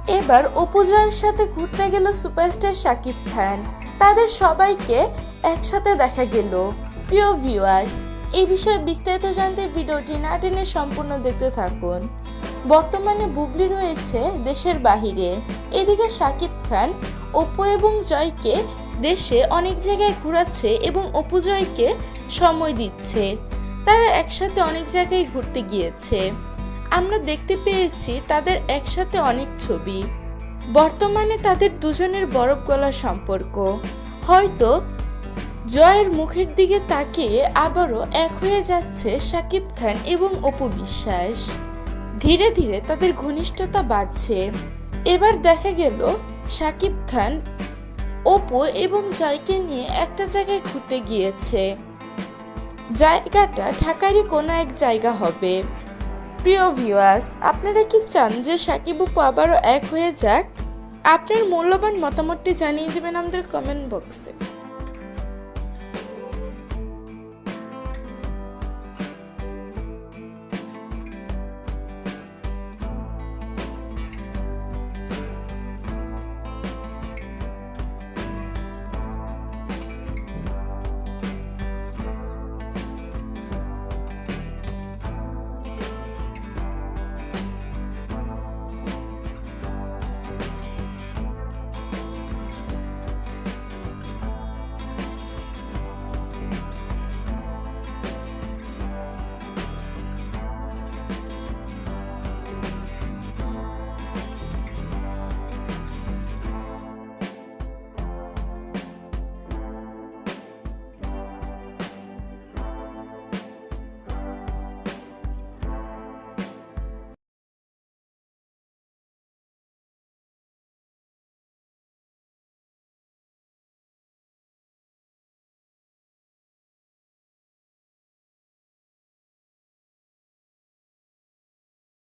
এবার অপু জয়ের সাথে ঘুরতে গেল সুপারস্টার শাকিব খান। তাদের সবাইকে একসাথে দেখা গেল। প্রিয় ভিউয়ার্স, এই বিষয়ে বিস্তারিত জানতে ভিডিওটি না টেনে সম্পূর্ণ দেখতে থাকুন। বর্তমানে বুবলি রয়েছে দেশের বাহিরে। এদিকে শাকিব খান অপু এবং জয়কে দেশে অনেক জায়গায় ঘোরাচ্ছে এবং অপু জয়কে সময় দিচ্ছে। তারা একসাথে অনেক জায়গায় ঘুরতে গিয়েছে। আমরা দেখতে পেয়েছি তাদের একসাথে অনেক ছবি। বর্তমানে তাদের দুজনের বরফ গলা সম্পর্ক। হয়তো জয়ের মুখের দিকে তাকিয়ে আবারও এক হয়ে যাচ্ছে শাকিব খান এবং অপু বিশ্বাস। ধীরে ধীরে তাদের ঘনিষ্ঠতা বাড়ছে। এবার দেখা গেল শাকিব খান অপু এবং জয়কে নিয়ে একটা জায়গায় ঘুরতে গিয়েছে। জায়গাটা ঢাকারই কোনো এক জায়গা হবে। প্রিয় ভিউয়ার্স, আপনারা কি চান যে শাকিব অপু আবারও এক হয়ে যাক? আপনার মূল্যবান মতামতটি জানিয়ে দেবেন আমাদের কমেন্ট বক্সে।